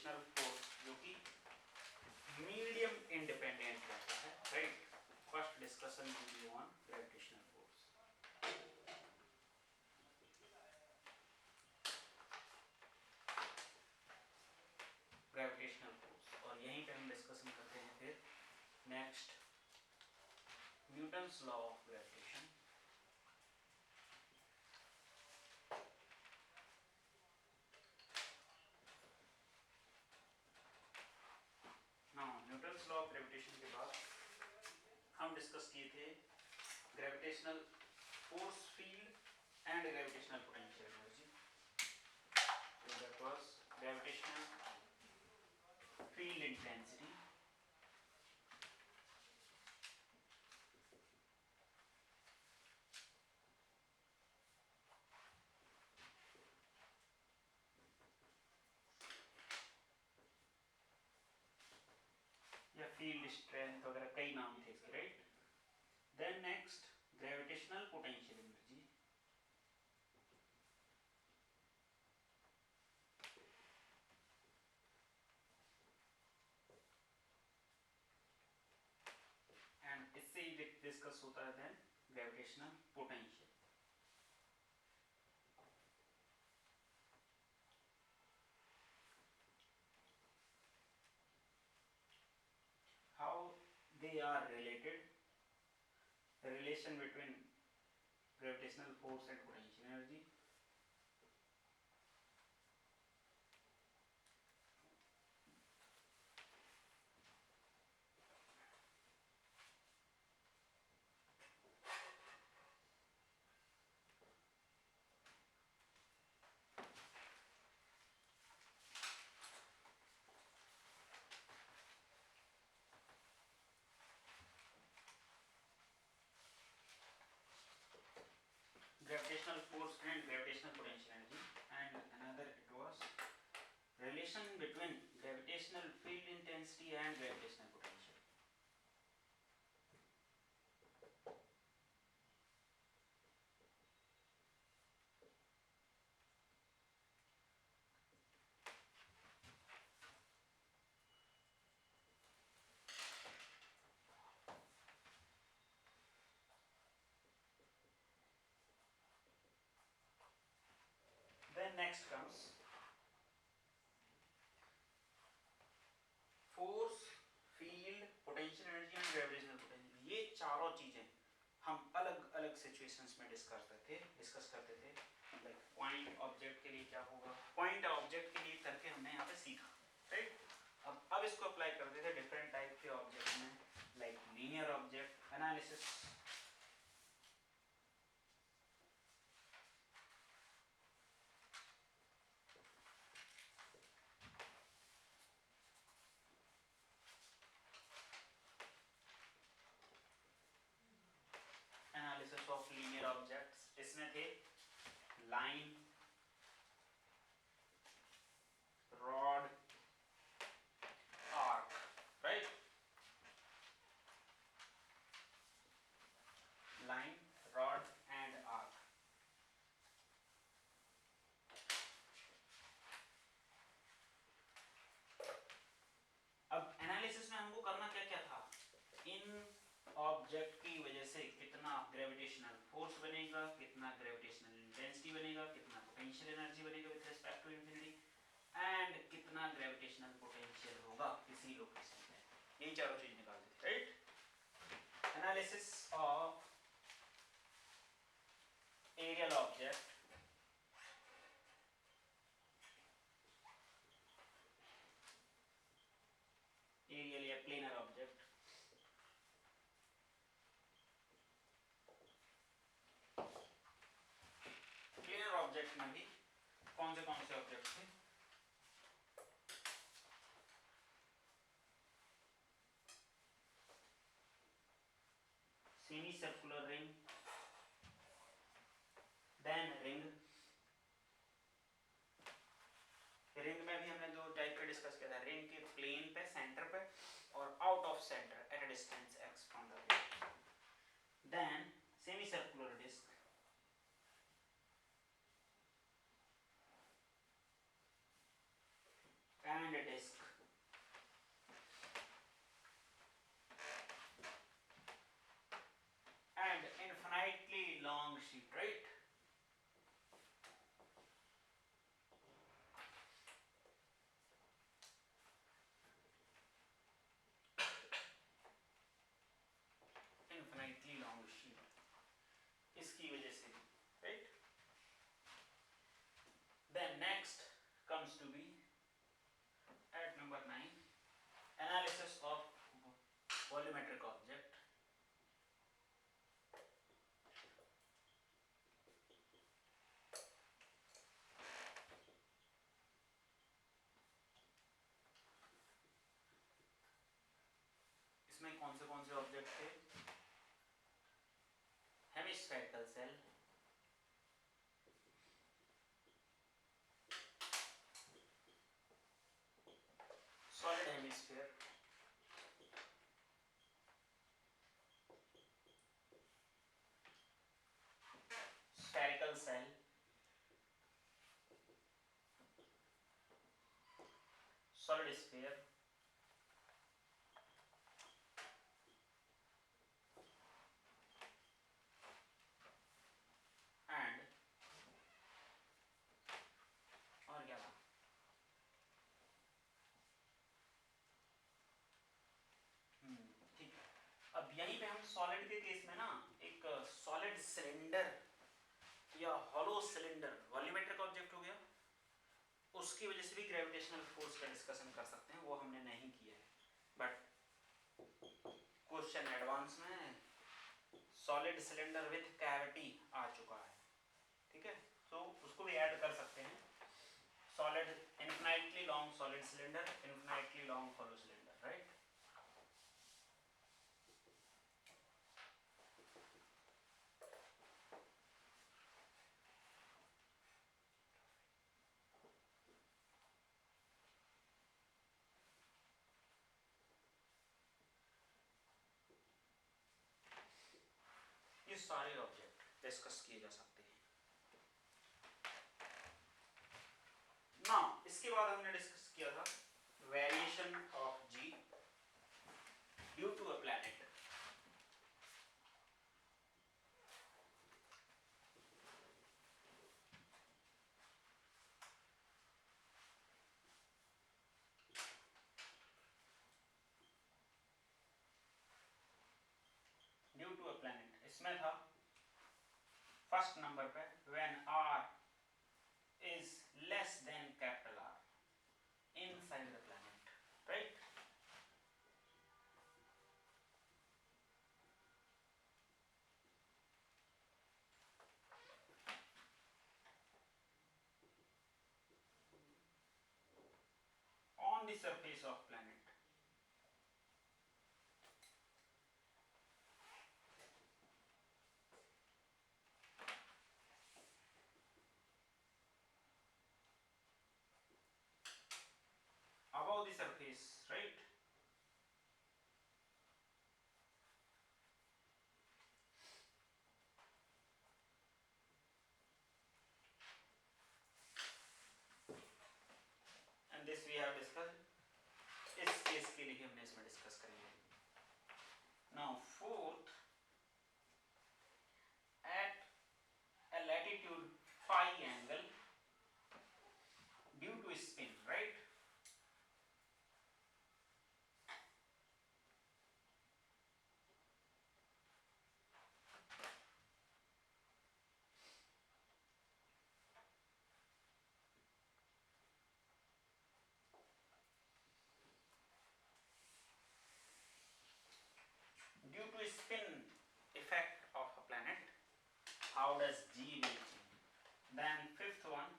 Gravitational force जो कि medium independent रहता है, right. First discussion will be on gravitational force. Gravitational force, और यहीं पे हम डिस्कशन करते हैं फिर next Newton's law of gravitation. Newton's law of gravitation के बाद हम डिस्कस किए थे gravitational force field and gravitational potential energy. So that was gravitational field intensity, या फील्ड स्ट्रेंथ वगैरह कई नाम थे इसके, right. Then next gravitational potential energy, and इससे ही डिस्कस होता है then gravitational potential. How they are related, the relation between gravitational force and potential energy. Gravitational force and gravitational potential energy, and another it was relation between gravitational field intensity and gravitational potential. Then next comes force, field, potential energy and gravitational potential. ये चारों चीजें हम अलग अलग situations में discuss करते थे। Like point object के लिए क्या होगा, पॉइंट ऑब्जेक्ट के लिए करके हमने यहाँ पे सीखा, राइट। अब इसको अप्लाई करते थे डिफरेंट टाइप के ऑब्जेक्ट में, like linear object analysis, analysis of linear objects. इसमें थे line, rod, arc, right. Line, rod and arc. अब एनालिसिस में हमको करना क्या क्या था, इन ऑब्जेक्ट की वजह से कितना ग्रेविटेशनल फोर्स बनेगा, कितना ग्रेविटेशनल इंटेंसिटी बनेगा, कितना पोटेंशियल एनर्जी बनेगा with respect to infinity, and कितना ग्रेविटेशनल पोटेंशियल होगा किसी लोकेशन पे। यही चारों चीज निकालते थे, right. Analysis of areal object, areal या प्लेनर ऑब्जेक्ट, प्लेनर ऑब्जेक्ट में भी कौन से ऑब्जेक्ट थे, semi circular ring, then ring. Ring में भी हमने दो टाइप का डिस्कस किया था, रिंग के प्लेन पे, सेंटर पे, और out of centre at a distance x from the ring. Then semi circular disc, and इसमें कौन से ऑब्जेक्ट थे? Hemispherical shell, solid hemisphere, spherical shell, solid sphere, and और क्या था? ठीक है। अब यहीं पे हम सॉलिड के केस में ना एक सॉलिड सिलेंडर या हॉलो सिलेंडर वॉल्यूमेट्रिक ऑब्जेक्ट हो गया, उसकी वजह से भी ग्रेविटेशनल फोर्स का डिस्कशन कर सकते हैं, वो हमने नहीं किया है, बट क्वेश्चन एडवांस में सॉलिड सिलेंडर विथ कैविटी आ चुका है, ठीक है, तो उसको भी ऐड कर सकते हैं। Solid infinitely long solid cylinder, infinitely long hollow cylinder, right. ये सारे ऑब्जेक्ट डिस्कस किए जा सकते हैं। ना इसके बाद हमने डिस्कस किया था variation of g due to a planet. Due to a planet इसमें था फर्स्ट नंबर पे when r is less than capital R inside the planet, right? On the surface of planet, above the surface, right? And this we have discussed, इस case के लिए हमने इसमें discuss करेंगे। Now fourth, at a latitude phi angle due to spin, right? Due to spin effect of a planet, how does G will change? Then fifth one,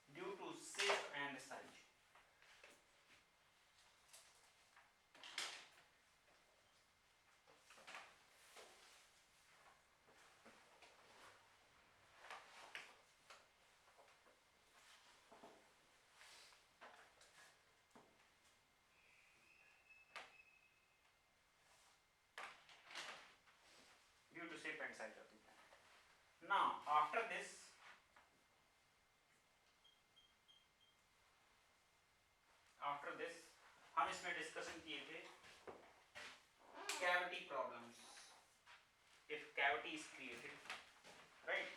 due to shape and size. Due to shape and size of the planet. Now after this, हम इसमें discussion किए थे cavity problems, if cavity is created, right?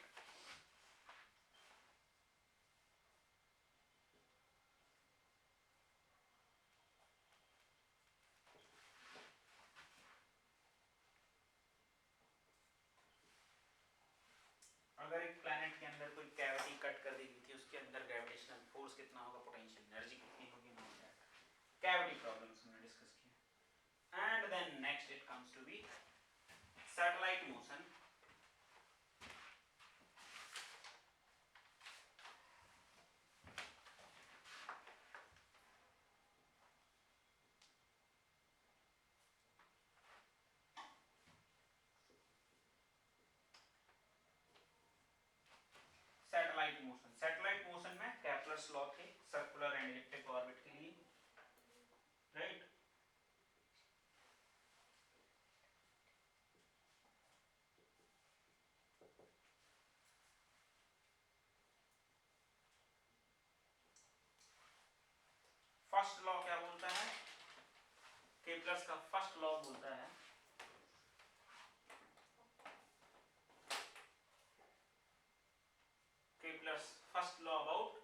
अगर एक planet के अंदर कोई cavity cut कर दी गई थी, उसके अंदर ग्रेविटेशनल फोर्स कितना होगा, पोटेंशियल एनर्जी कितनी होगी, नो दैट कैविटी प्रॉब्लम्स हमने डिस्कस किया। And then next it comes to be satellite motion. Motion, satellite motion में केपलर्स लॉ थे सर्कुलर एंड इलिप्टिक ऑर्बिट के लिए, राइट। फर्स्ट लॉ क्या बोलता है, केपलर्स का फर्स्ट लॉ बोलता है Kepler's first law about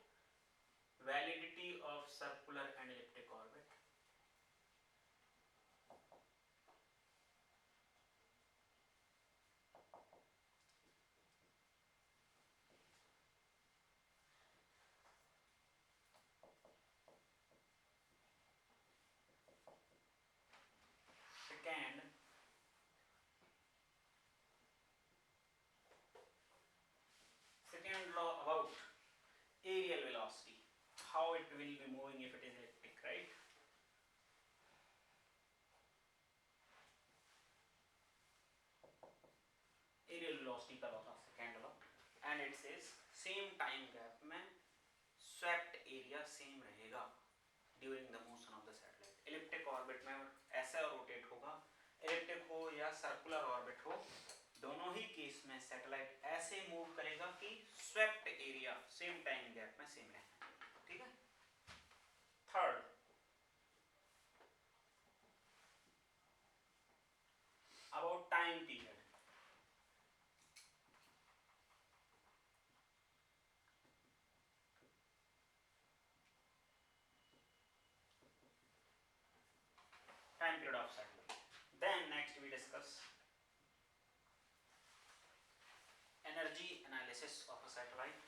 validity of circular and elliptic orbit. Second, second law about aerial velocity, how it will be moving if it is elliptic, right? Aerial velocity का law था second law, and it says same time gap में swept area same रहेगा during the motion of the satellite. elliptic orbit में ऐसा rotate होगा, elliptic हो या circular orbit हो, दोनों ही केस में सैटेलाइट ऐसे मूव करेगा कि swept area same time gap में सेम रहेगा, ठीक है। Third, about time period, time period of satellite. Then next we discuss energy analysis of a satellite.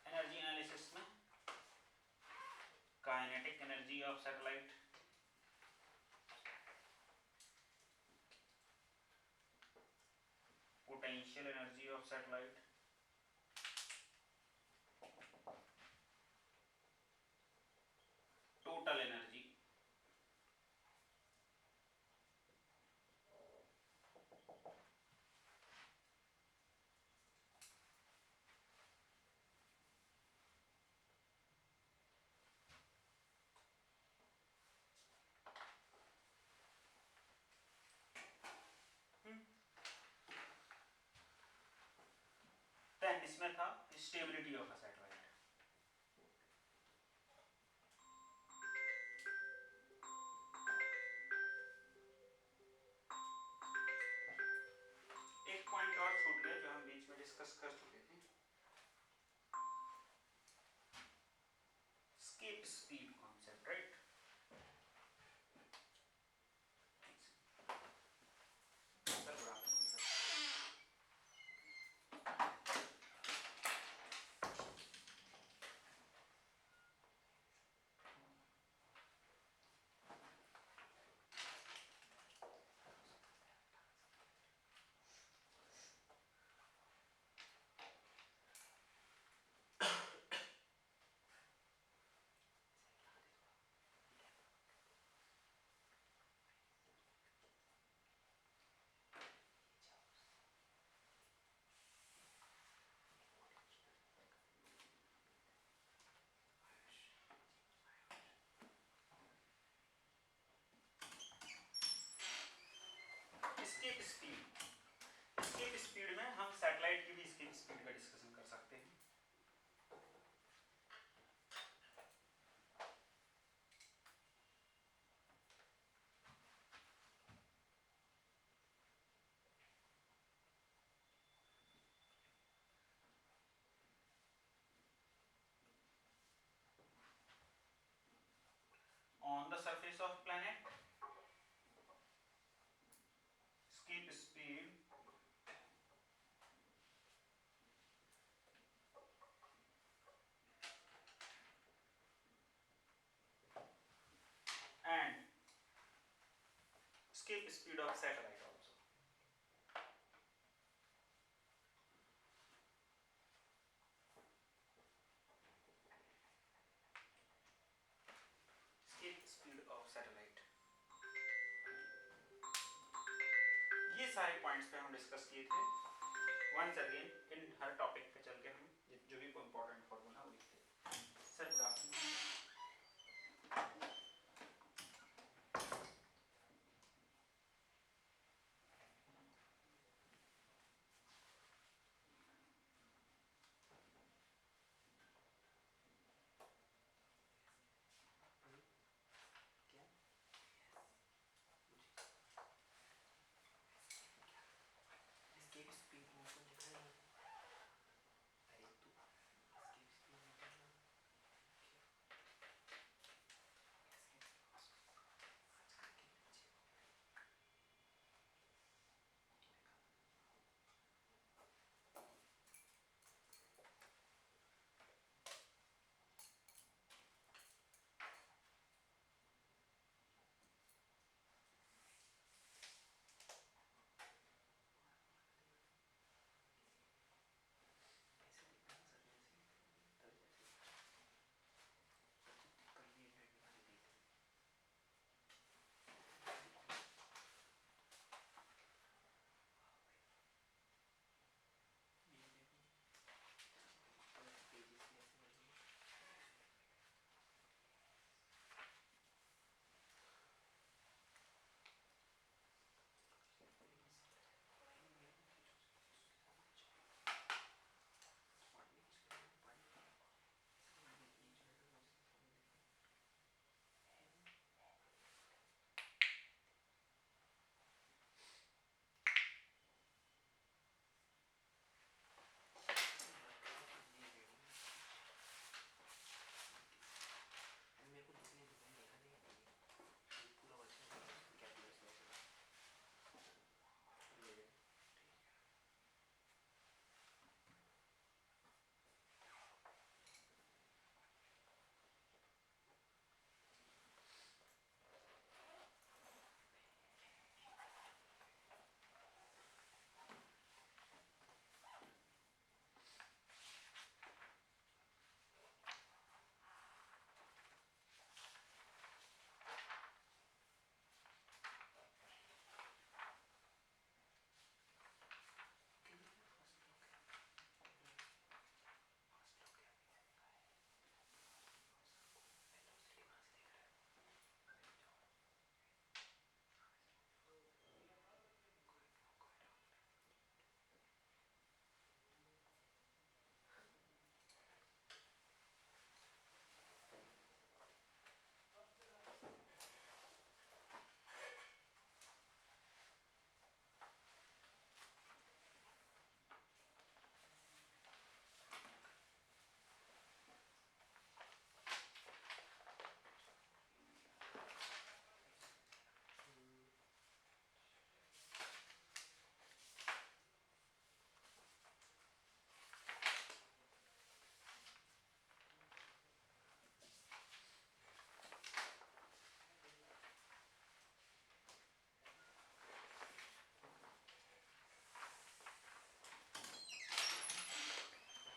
Energy analysis में kinetic energy of satellite, potential energy of satellite, total energy, then इसमें था stability of a satellite. एक point और छूट गया जो हम बीच में डिस्कस कर चुके थे, escape speed concept, right? Sir, good afternoon, sir. Escape speed में हम सैटेलाइट की भी स्केप स्पीड का डिस्कशन कर सकते हैं। On the surface of planet, escape speed and escape speed of satellite also. Escape सारे पॉइंट्स पे हम डिस्कस किए थे। वंस अगेन इन हर टॉपिक पे चल के हम जो भी कोई इंपॉर्टेंट फॉर्मूला वो लिखते हैं। Sir good afternoon.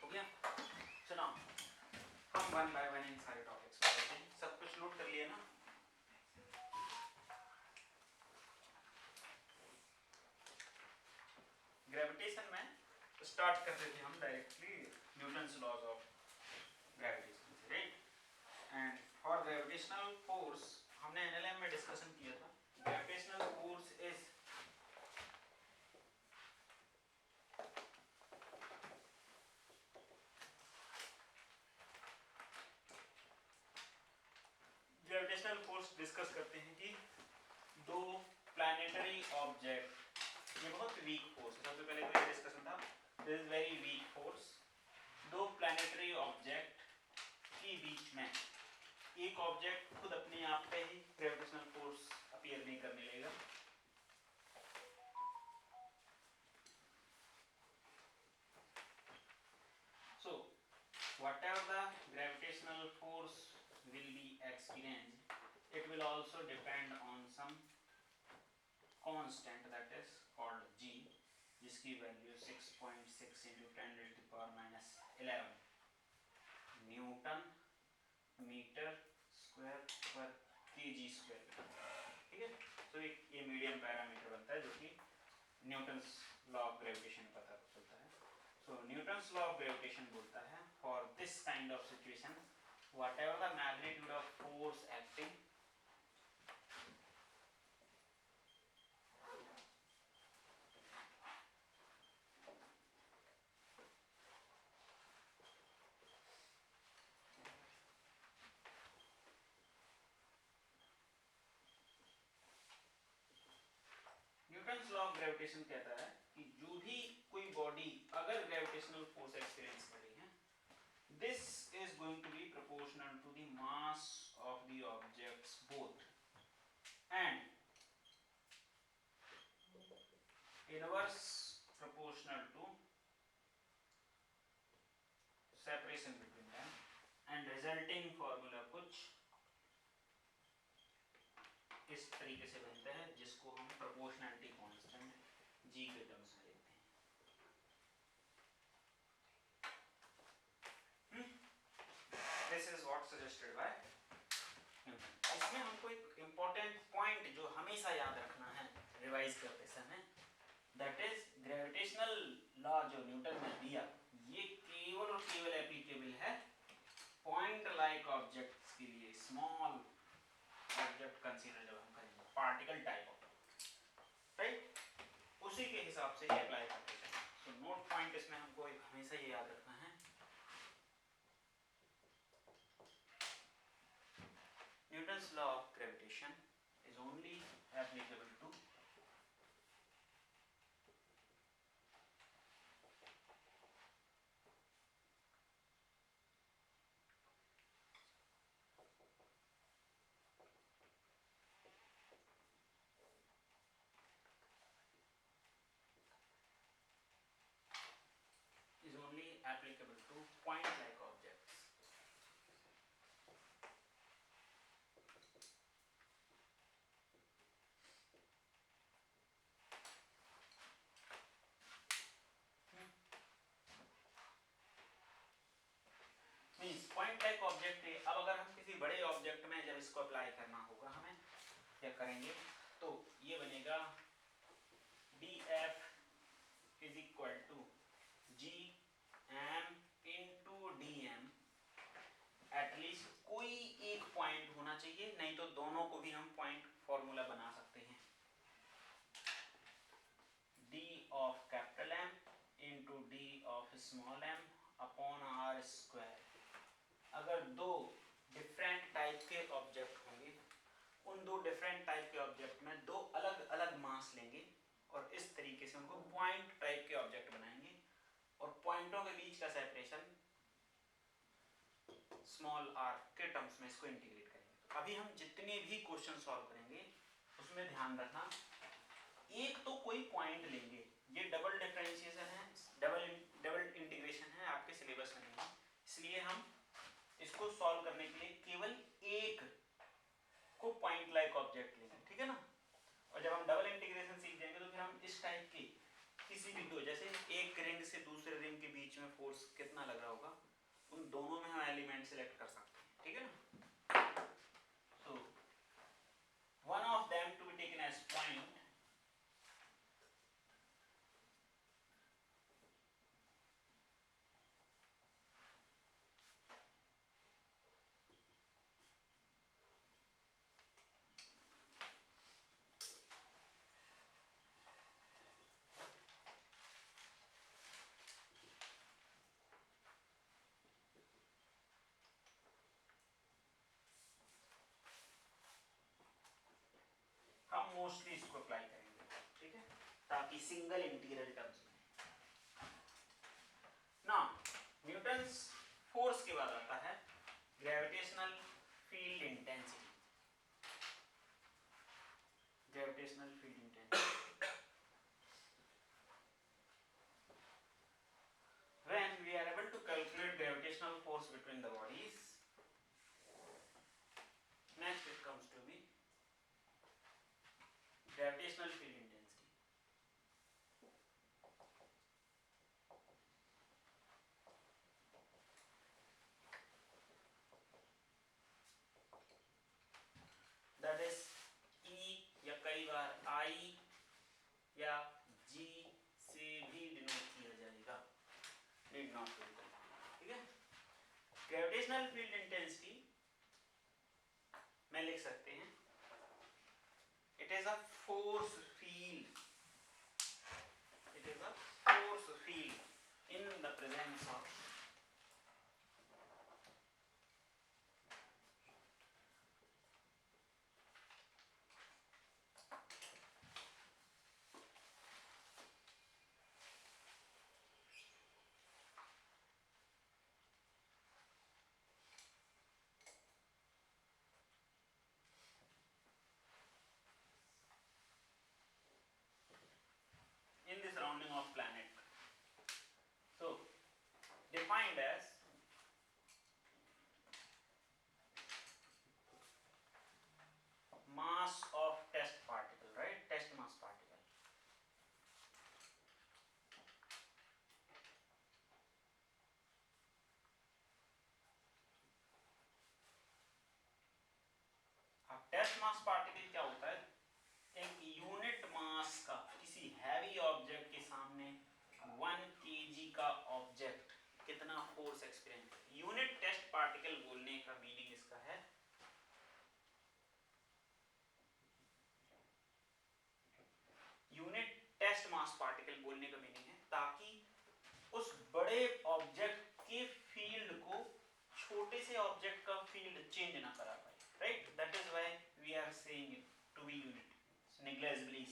हो गया? सुनाओ, हम वन बाय वन इन सारे टॉपिक्स को देखते हैं। सब कुछ नोट कर लिया ना? ग्रेविटेशन में स्टार्ट करते थे हम directly Newton's laws of gravitation से, right? And for gravitational force हमने एनएलएम में डिस्कशन किया था। Gravitational force is gravitational force discuss करते हैं कि दो प्लैनेटरी ऑब्जेक्ट, ये बहुत वीक फोर्स है। सबसे पहले तो ये डिस्कशन था, this is very weak force. दो प्लैनेटरी ऑब्जेक्ट के बीच में एक ऑब्जेक्ट खुद अपने आप पे ही ग्रेविटेशनल फोर्स अपीयर नहीं करने लगेगा। So whatever the gravitational force will be experienced, it will also depend on some constant that is called g, जिसकी value 6.6 into 10 raised to the power minus 11 newton metre square पर kg square. ठीक है, तो एक ये medium parameter बनता है जो कि न्यूटन्स लॉ ऑफ ग्रेविटेशन पता चलता है। सो न्यूटन्स लॉ ऑफ ग्रेविटेशन बोलता है for this kind of situation whatever the magnitude of force acting Newton's law of gravitation कहता है कि जो भी कोई बॉडी अगर ग्रेविटेशनल फोर्स एक्सपीरियंस कर रही है, this is going to be proportional to the mass of the objects both and inverse proportional to separation between them and resulting formula कुछ इस तरीके से बनता है जिसको हम प्रोपोर्शनलिटी कांस्टेंट जी के टर्म्स में लिखते हैं। This is what suggested by Newton. इसमें हमको एक इंपॉर्टेंट पॉइंट जो हमेशा याद रखना है रिवाइज करते समय, दैट इज ग्रेविटेशनल लॉ जो न्यूटन ने दिया ये केवल और केवल एप्लीकेबल है पॉइंट लाइक ऑब्जेक्ट्स के लिए। स्मॉल ऑब्जेक्ट कंसीडर जब हम करेंगे पार्टिकल टाइप ऑफ, राइट, उसी के हिसाब से ये अप्लाई करते हैं। तो नोट पॉइंट इसमें हमको हमेशा ये याद रखना है, Newton's law of gravitation is only applicable to applicable to point like objects. Means point like object है। अब अगर हम किसी बड़े ऑब्जेक्ट में जब इसको अप्लाई करना होगा हमें क्या करेंगे, तो ये बनेगा df is equal to G M into d m. At least कोई एक पॉइंट होना चाहिए, नहीं तो दोनों को भी हम पॉइंट फॉर्मूला बना सकते हैं। d of capital M into d of small m upon r square. अगर दो डिफरेंट टाइप के ऑब्जेक्ट होंगे, उन दो डिफरेंट टाइप के ऑब्जेक्ट में दो अलग अलग मास लेंगे और इस तरीके से उनको पॉइंट टाइप के ऑब्जेक्ट बनाएंगे और पॉइंटों के बीच का सेपरेशन स्मॉल r के टर्म्स में इसको इंटीग्रेट करेंगे। तो अभी हम जितने भी क्वेश्चन सॉल्व करेंगे उसमें ध्यान रखना, एक तो कोई पॉइंट लेंगे, ये डबल डिफरेंशिएशन है, डबल इंटीग्रेशन है, आपके सिलेबस में नहीं, इसलिए हम इसको सॉल्व करने के लिए केवल एक को पॉइंट लाइक ऑब्जेक्ट लेंगे, ठीक है ना। और जब हम डबल इंटीग्रेशन सीख जाएंगे तो फिर हम इस टाइप की किसी भी दो, जैसे एक रिंग से दूसरे रिंग के बीच में फोर्स कितना लग रहा होगा, उन दोनों में हम एलिमेंट सिलेक्ट कर सकते हैं, ठीक है ना। So one of them to be taken as point हम मोस्टली इसको अप्लाई करेंगे, ठीक है, ताकि सिंगल इंटीग्रल टर्म्स में ना। न्यूटन्स फोर्स के बाद आता है gravitational field intensity. Gravitational field intensity, when we are able to calculate gravitational force between the bodies, next it comes to be gravitational field intensity. That is E या कई बार I या G gravitational field intensity में लिख सकते हैं, it is a force field, it is a force field in the presence of in the surrounding of planet. So defined as mass of test particle, right? Test mass particle. अब test मास particle क्या होता है? एक unit mass का किसी heavy object के सामने 1 kg का ऑब्जेक्ट कितना फोर्स एक्सपीरियंस करे। यूनिट टेस्ट पार्टिकल बोलने का मीनिंग इसका है यूनिट टेस्ट मास पार्टिकल बोलने का मीनिंग है ताकि उस बड़े ऑब्जेक्ट के फील्ड को छोटे से ऑब्जेक्ट का फील्ड चेंज ना करा पाए, right? That is why we are saying it to be unit, negligibly